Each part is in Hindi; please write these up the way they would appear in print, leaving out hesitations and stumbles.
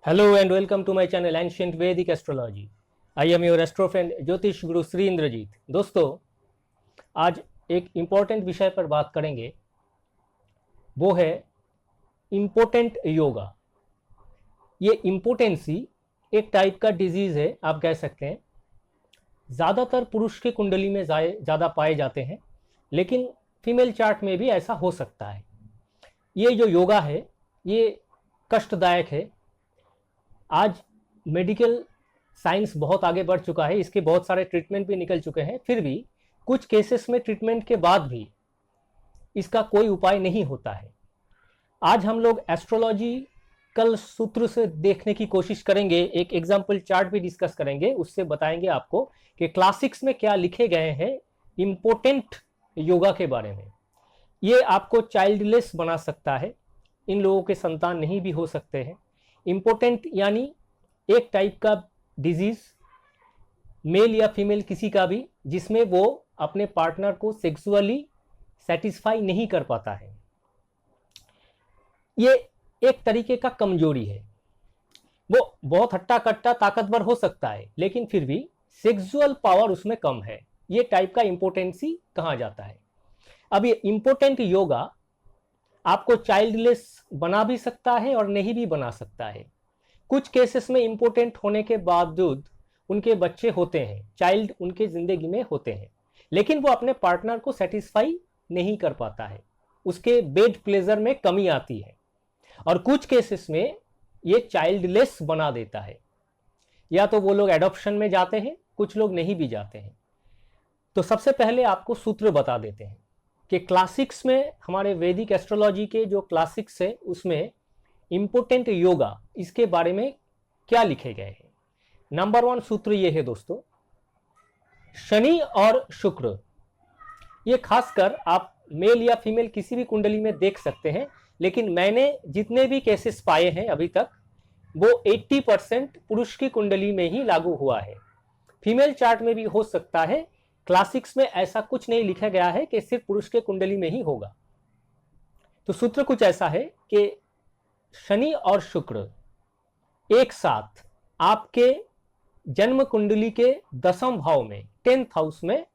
Hello and welcome to my channel Ancient Vedic Astrology. I am your astro friend ज्योतिष गुरु श्री इंद्रजीत। दोस्तों, आज एक इम्पोर्टेंट विषय पर बात करेंगे, वो है इम्पोर्टेंट योगा। ये इम्पोर्टेंसी एक टाइप का डिजीज़ है, आप कह सकते हैं। ज़्यादातर पुरुष की कुंडली में ज़्यादा पाए जाते हैं, लेकिन फीमेल चार्ट में भी ऐसा हो सकता है। ये जो योगा है ये कष्टदायक है। आज मेडिकल साइंस बहुत आगे बढ़ चुका है, इसके बहुत सारे ट्रीटमेंट भी निकल चुके हैं, फिर भी कुछ केसेस में ट्रीटमेंट के बाद भी इसका कोई उपाय नहीं होता है। आज हम लोग एस्ट्रोलॉजिकल सूत्र से देखने की कोशिश करेंगे, एक एग्जाम्पल चार्ट भी डिस्कस करेंगे, उससे बताएंगे आपको कि क्लासिक्स में क्या लिखे गए हैं इम्पोर्टेंट योगा के बारे में। ये आपको चाइल्डलेस बना सकता है, इन लोगों के संतान नहीं भी हो सकते हैं। इम्पोर्टेंट यानी एक टाइप का डिजीज, मेल या फीमेल किसी का भी, जिसमें वो अपने पार्टनर को सेक्सुअली सेटिस्फाई नहीं कर पाता है। ये एक तरीके का कमजोरी है। वो बहुत हट्टा कट्टा ताकतवर हो सकता है, लेकिन फिर भी सेक्सुअल पावर उसमें कम है। ये टाइप का इम्पोर्टेंसी कहा जाता है। अब ये इम्पोर्टेंट योगा आपको चाइल्डलेस बना भी सकता है और नहीं भी बना सकता है। कुछ केसेस में इम्पोर्टेंट होने के बावजूद उनके बच्चे होते हैं, चाइल्ड उनके जिंदगी में होते हैं, लेकिन वो अपने पार्टनर को सेटिस्फाई नहीं कर पाता है, उसके बेड प्लेजर में कमी आती है। और कुछ केसेस में ये चाइल्डलेस बना देता है। या तो वो लोग एडॉप्शन में जाते हैं, कुछ लोग नहीं भी जाते हैं। तो सबसे पहले आपको सूत्र बता देते हैं कि क्लासिक्स में, हमारे वैदिक एस्ट्रोलॉजी के जो क्लासिक्स है उसमें इम्पोर्टेंट योगा, इसके बारे में क्या लिखे गए हैं। नंबर 1 सूत्र ये है दोस्तों, शनि और शुक्र। ये खासकर आप मेल या फीमेल किसी भी कुंडली में देख सकते हैं, लेकिन मैंने जितने भी केसेस पाए हैं अभी तक, वो 80% पुरुष की कुंडली में ही लागू हुआ है। फीमेल चार्ट में भी हो सकता है। क्लासिक्स में ऐसा कुछ नहीं लिखा गया है कि सिर्फ पुरुष के कुंडली में ही होगा। तो सूत्र कुछ ऐसा है कि शनि और शुक्र एक साथ आपके जन्म कुंडली के 10वें भाव में, 10th हाउस में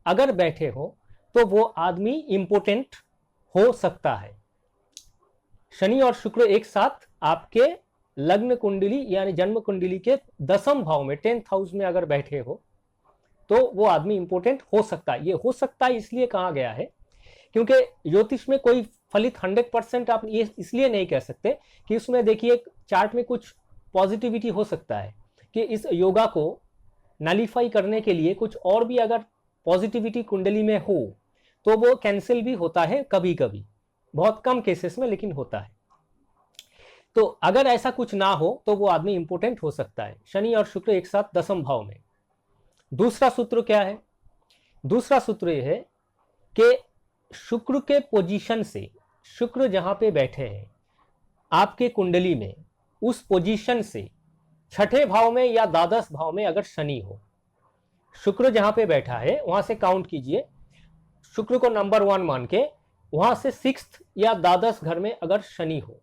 अगर बैठे हो तो वो आदमी इंपोर्टेंट हो सकता है। शनि और शुक्र एक साथ आपके लग्न कुंडली यानी जन्म कुंडली के 10वें भाव में, 10th हाउस में अगर बैठे हो तो वो आदमी इंपोर्टेंट हो सकता है। ये हो सकता है इसलिए कहा गया है क्योंकि ज्योतिष में कोई फलित 100% आप ये इसलिए नहीं कह सकते कि उसमें देखिए चार्ट में कुछ पॉजिटिविटी हो सकता है कि इस योगा को नलीफाई करने के लिए कुछ और भी अगर पॉजिटिविटी कुंडली में हो तो वो कैंसिल भी होता है कभी कभी, बहुत कम केसेस में, लेकिन होता है। तो अगर ऐसा कुछ ना हो तो वो आदमी इंपोर्टेंट हो सकता है, शनि और शुक्र एक साथ 10वें भाव में। दूसरा सूत्र क्या है? दूसरा सूत्र यह है कि शुक्र के पोजीशन से, शुक्र जहां पे बैठे हैं आपके कुंडली में, उस पोजीशन से 6ठे भाव में या द्वादश भाव में अगर शनि हो, शुक्र जहां पे बैठा है वहां से काउंट कीजिए, शुक्र को नंबर 1 मान के वहां से 6th या द्वादश घर में अगर शनि हो,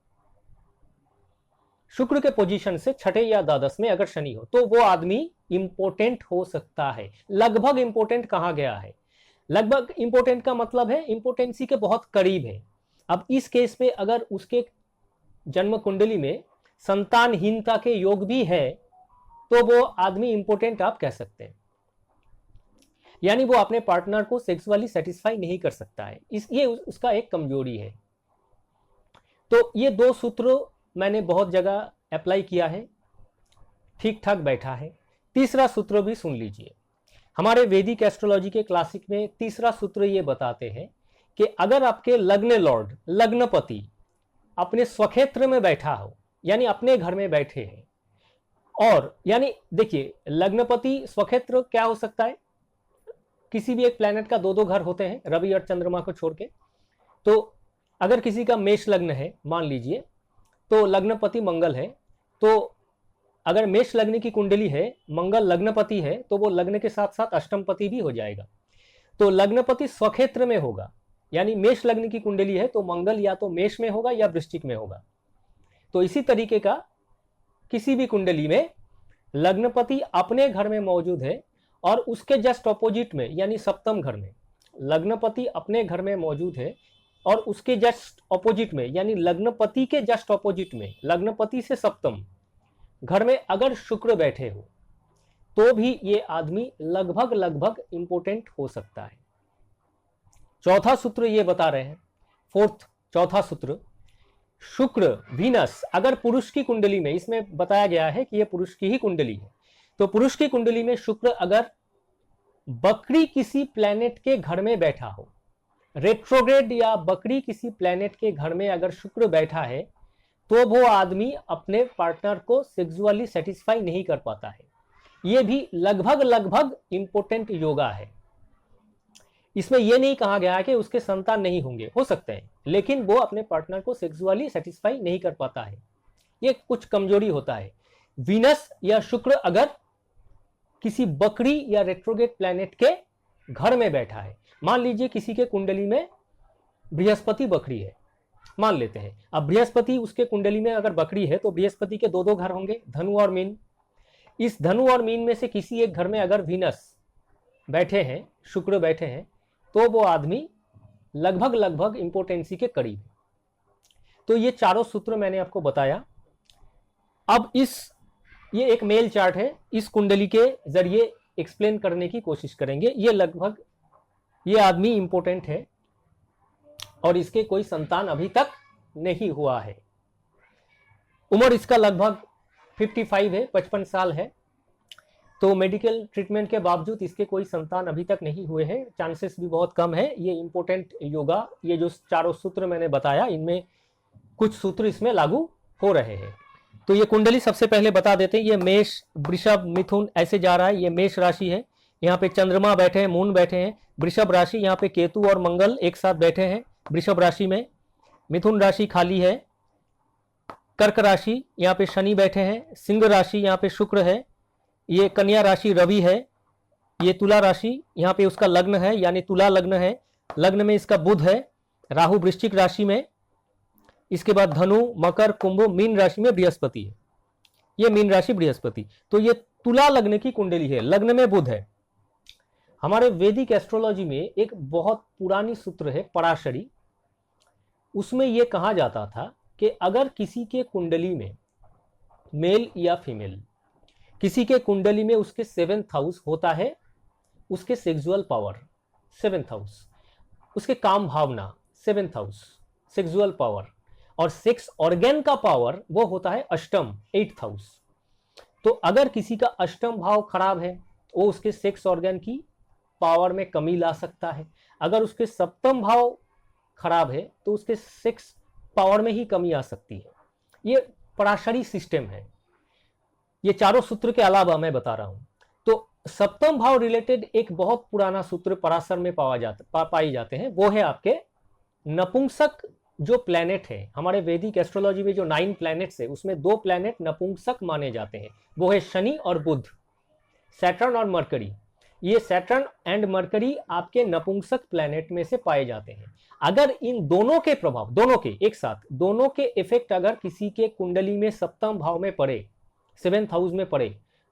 शुक्र के पोजीशन से 6ठे या द्वादश में अगर शनि हो, तो वो आदमी इंपोर्टेंट हो सकता है। लगभग इंपोर्टेंट कहा गया है। लगभग इंपोर्टेंट का मतलब है इंपोर्टेंसी के बहुत करीब है। अब इस केस में अगर उसके जन्म कुंडली में संतानहीनता के योग भी है तो वो आदमी इंपोर्टेंट आप कह सकते हैं, यानी वो अपने पार्टनर को सेक्सुअली सेटिस्फाई नहीं कर सकता है। ये उसका एक कमजोरी है। तो ये 2 सूत्र मैंने बहुत जगह अप्लाई किया है, ठीक ठाक बैठा है। तीसरा सूत्र भी सुन लीजिए। हमारे वैदिक एस्ट्रोलॉजी के क्लासिक में तीसरा सूत्र ये बताते हैं कि अगर आपके लग्न लॉर्ड, लग्नपति अपने स्वक्षेत्र में बैठा हो, यानी अपने घर में बैठे हैं, और यानी देखिए लग्नपति स्वक्षेत्र क्या हो सकता है, किसी भी एक प्लैनेट का 2-2 घर होते हैं, रवि और चंद्रमा को छोड़ के। तो अगर किसी का मेष लग्न है मान लीजिए, तो लग्नपति मंगल है, तो अगर मेष लग्न की कुंडली है, मंगल लग्नपति है, तो वो लग्न के साथ साथ अष्टमपति भी हो जाएगा। तो लग्नपति स्वक्षेत्र में होगा, यानी मेष लग्न की कुंडली है तो मंगल या तो मेष में होगा या वृश्चिक में होगा। तो इसी तरीके का किसी भी कुंडली में लग्नपति अपने घर में मौजूद है और उसके जस्ट ऑपोजिट में यानी सप्तम घर में, लग्नपति अपने घर में मौजूद है और उसके जस्ट ऑपोजिट में यानी लग्नपति के जस्ट ऑपोजिट में, लग्नपति से सप्तम घर में अगर शुक्र बैठे हो तो भी ये आदमी लगभग लगभग इंपोर्टेंट हो सकता है। चौथा सूत्र ये बता रहे हैं, चौथा सूत्र, शुक्र वीनस अगर पुरुष की कुंडली में, इसमें बताया गया है कि ये पुरुष की ही कुंडली है, तो पुरुष की कुंडली में शुक्र अगर बकरी किसी प्लैनेट के घर में बैठा हो, रेट्रोग्रेड या बकरी किसी प्लैनेट के घर में अगर शुक्र बैठा है तो वो आदमी अपने पार्टनर को सेक्सुअली सेटिस्फाई नहीं कर पाता है। ये भी लगभग लगभग इंपोर्टेंट योगा है। इसमें यह नहीं कहा गया है कि उसके संतान नहीं होंगे, हो सकते हैं, लेकिन वो अपने पार्टनर को सेक्सुअली सेटिस्फाई नहीं कर पाता है, ये कुछ कमजोरी होता है। वीनस या शुक्र अगर किसी बकरी या रेट्रोग्रेड प्लैनेट के घर में बैठा है, मान लीजिए किसी के कुंडली में बृहस्पति बकरी है, मान लेते हैं। अब बृहस्पति उसके कुंडली में अगर बकरी है तो बृहस्पति के दो घर होंगे, धनु और मीन। इस धनु और मीन में से किसी एक घर में अगर वीनस बैठे हैं, शुक्र बैठे हैं, तो वो आदमी लगभग लगभग इंपोर्टेंसी के करीब है। तो ये चारों सूत्र मैंने आपको बताया। अब ये एक मेल चार्ट है, इस कुंडली के जरिए एक्सप्लेन करने की कोशिश करेंगे। ये आदमी इंपोर्टेंट है और इसके कोई संतान अभी तक नहीं हुआ है। उम्र इसका लगभग 55 है, 55 साल है। तो मेडिकल ट्रीटमेंट के बावजूद इसके कोई संतान अभी तक नहीं हुए हैं, चांसेस भी बहुत कम है। ये इंपोर्टेंट योगा, ये जो चारों सूत्र मैंने बताया, इनमें कुछ सूत्र इसमें लागू हो रहे हैं। तो ये कुंडली सबसे पहले बता देते हैं। ये मेष, वृषभ, मिथुन ऐसे जा रहा है। ये मेष राशि है, यहाँ पे चंद्रमा बैठे हैं, मून बैठे हैं। वृषभ राशि, यहाँ पे केतु और मंगल एक साथ बैठे हैं वृषभ राशि में। मिथुन राशि खाली है। कर्क राशि, यहाँ पे शनि बैठे हैं। सिंह राशि, यहाँ पे शुक्र है। ये कन्या राशि रवि है। ये तुला राशि, यहाँ पे उसका लग्न है, यानी तुला लग्न है। लग्न में इसका बुध है। राहु वृश्चिक राशि में। इसके बाद धनु, मकर, कुंभ, मीन राशि में बृहस्पति है। ये मीन राशि बृहस्पति। तो ये तुला लग्न की कुंडली है, लग्न में बुध है। हमारे वैदिक एस्ट्रोलॉजी में एक बहुत पुरानी सूत्र है पराशरी, उसमें यह कहा जाता था कि अगर किसी के कुंडली में मेल या फीमेल, किसी के कुंडली में उसके 7th हाउस होता है, उसके सेक्सुअल पावर 7th हाउस, उसके काम भावना 7th हाउस, सेक्सुअल पावर, और सेक्स ऑर्गेन का पावर वो होता है अष्टम 8th हाउस। तो अगर किसी का अष्टम भाव खराब है वो उसके सेक्स ऑर्गन की पावर में कमी ला सकता है। अगर उसके सप्तम भाव खराब है तो उसके सेक्स पावर में ही कमी आ सकती है। ये पराशरी सिस्टम है। ये चारों सूत्र के अलावा मैं बता रहा हूं। तो सप्तम भाव रिलेटेड एक बहुत पुराना सूत्र पराशर में पाई जाते हैं, वो है आपके नपुंसक जो प्लैनेट है। हमारे वैदिक एस्ट्रोलॉजी में जो 9 प्लैनेट्स है उसमें 2 प्लैनेट नपुंसक माने जाते हैं, वो है शनि और बुध, सैटर्न और मरकरी। ये सैटर्न एंड मरकरी आपके नपुंसक प्लैनेट में से पाए जाते हैं। अगर इन दोनों के प्रभाव, दोनों के एक साथ, दोनों के इफेक्ट अगर किसी के कुंडली में सप्तम भाव में पड़े, 7th हाउस में पड़े,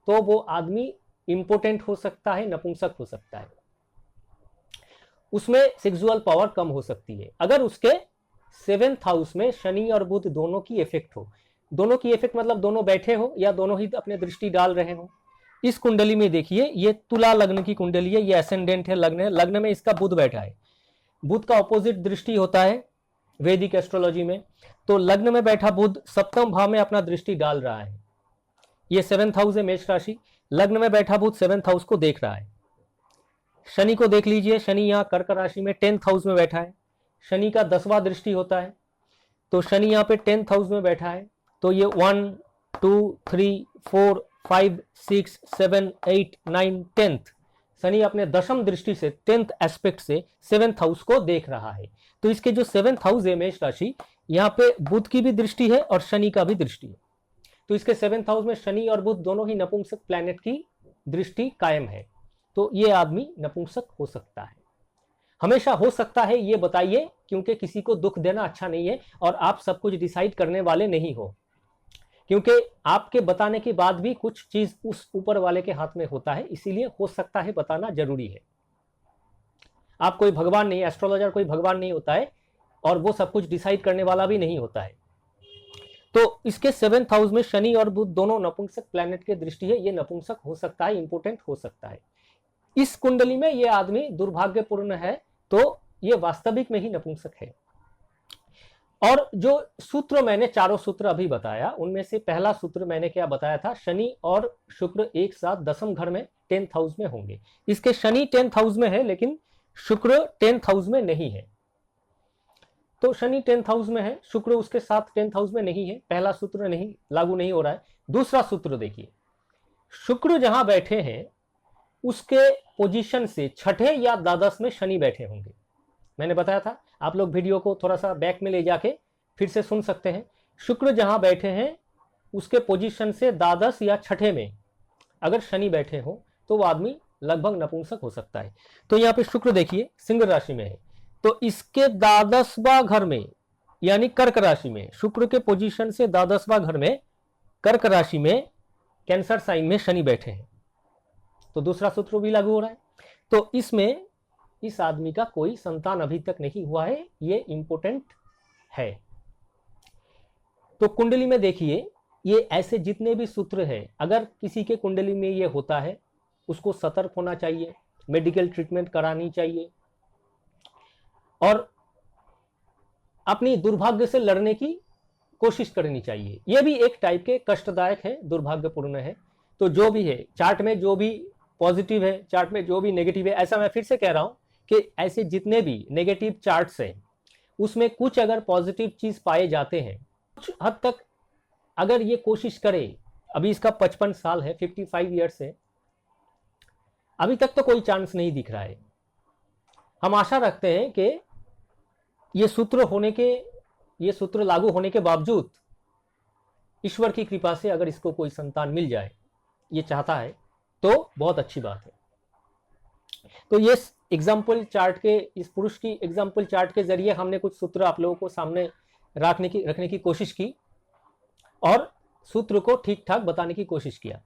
तो वो आदमी इंपोर्टेंट हो सकता है, नपुंसक हो सकता है, उसमें सेक्सुअल पावर कम हो सकती है। अगर उसके 7th हाउस में शनि और बुध दोनों की इफेक्ट हो, दोनों की इफेक्ट मतलब दोनों बैठे हो या दोनों ही अपने दृष्टि डाल रहे हो। इस कुंडली में देखिए, ये तुला लग्न की कुंडली है, ये एसेंडेंट है, लग्न है, लग्न में इसका बुध बैठा है। बुध का ऑपोजिट दृष्टि होता है वैदिक एस्ट्रोलॉजी में। तो लग्न में बैठा बुध सप्तम भाव में अपना दृष्टि डाल रहा है। ये 7th हाउस है मेष राशि, लग्न में बैठा बुध 7th हाउस को देख रहा है। शनि को देख लीजिए, शनि यहाँ कर्क राशि में 10th हाउस में बैठा है। शनि का 10वां दृष्टि होता है, तो शनि यहाँ पे 10th हाउस में बैठा है। तो ये 1 2 3 4 5 6 7 8 9 10th, शनि अपने 10वीं दृष्टि से 10th एस्पेक्ट से 7th हाउस को देख रहा है। तो इसके जो 7th हाउस है मेष राशि, यहाँ पे बुध की भी दृष्टि है और शनि का भी दृष्टि है। तो इसके 7th हाउस में शनि और बुध दोनों ही नपुंसक प्लैनेट की दृष्टि कायम है। तो ये आदमी नपुंसक हो सकता है, हमेशा हो सकता है, ये बताइए, क्योंकि किसी को दुख देना अच्छा नहीं है और आप सब कुछ डिसाइड करने वाले नहीं हो। क्योंकि आपके बताने के बाद भी कुछ चीज उस ऊपर वाले के हाथ में होता है, इसीलिए हो सकता है बताना जरूरी है। आप कोई भगवान नहीं, एस्ट्रोलॉजर कोई भगवान नहीं होता है और वो सब कुछ डिसाइड करने वाला भी नहीं होता है। तो इसके 7th हाउस में शनि और बुध दोनों नपुंसक प्लैनेट की दृष्टि है, ये नपुंसक हो सकता है, इंपोर्टेंट हो सकता है। इस कुंडली में ये आदमी दुर्भाग्यपूर्ण है तो ये वास्तविक में ही नपुंसक है। और जो सूत्र मैंने चारों सूत्र अभी बताया, उनमें से पहला सूत्र मैंने क्या बताया था, शनि और शुक्र एक साथ 10वें घर में 10th हाउस में होंगे। इसके शनि 10th हाउस में है लेकिन शुक्र 10th हाउस में नहीं है। तो शनि 10th हाउस में है, शुक्र उसके साथ 10th हाउस में नहीं है, पहला सूत्र नहीं लागू नहीं हो रहा है। दूसरा सूत्र देखिए, शुक्र जहां बैठे हैं उसके पोजीशन से छठे या द्वादश में शनि बैठे होंगे। मैंने बताया था, आप लोग वीडियो को थोड़ा सा बैक में ले जाके फिर से सुन सकते हैं। शुक्र जहां बैठे हैं उसके पोजीशन से द्वादश या छठे में अगर शनि बैठे हो तो वो आदमी लगभग नपुंसक हो सकता है। तो यहाँ पे शुक्र देखिए सिंह राशि में है, तो इसके द्वादशवां घर में यानी कर्क राशि में, शुक्र के पोजीशन से द्वादशवां घर में कर्क राशि में कैंसर साइन में शनि बैठे हैं, तो दूसरा सूत्र भी लागू हो रहा है। तो इसमें इस आदमी का कोई संतान अभी तक नहीं हुआ है, ये इंपोर्टेंट है। तो कुंडली में देखिए ये ऐसे जितने भी सूत्र हैं, अगर किसी के कुंडली में ये होता है उसको सतर्क होना चाहिए, मेडिकल ट्रीटमेंट करानी चाहिए और अपनी दुर्भाग्य से लड़ने की कोशिश करनी चाहिए। यह भी एक टाइप के कष्टदायक है, दुर्भाग्यपूर्ण है। तो जो भी है चार्ट में, जो भी पॉजिटिव है चार्ट में, जो भी नेगेटिव है, ऐसा मैं फिर से कह रहा हूं कि ऐसे जितने भी नेगेटिव चार्ट्स हैं उसमें कुछ अगर पॉजिटिव चीज पाए जाते हैं, कुछ हद तक अगर ये कोशिश करे, अभी इसका 55 साल है, 55 ईयर्स है, अभी तक तो कोई चांस नहीं दिख रहा है। हम आशा रखते हैं कि ये सूत्र लागू होने के बावजूद ईश्वर की कृपा से अगर इसको कोई संतान मिल जाए, ये चाहता है, तो बहुत अच्छी बात है। तो ये एग्जाम्पल चार्ट के, इस पुरुष की एग्जाम्पल चार्ट के जरिए हमने कुछ सूत्र आप लोगों को सामने रखने की कोशिश की और सूत्र को ठीक ठाक बताने की कोशिश किया।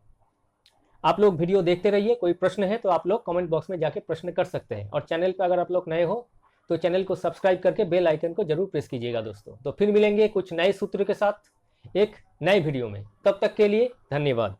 आप लोग वीडियो देखते रहिए, कोई प्रश्न है तो आप लोग कमेंट बॉक्स में जाके प्रश्न कर सकते हैं। और चैनल पर अगर आप लोग नए हो तो चैनल को सब्सक्राइब करके बेल आइकन को जरूर प्रेस कीजिएगा दोस्तों। तो फिर मिलेंगे कुछ नए सूत्र के साथ एक नए वीडियो में, तब तक के लिए धन्यवाद।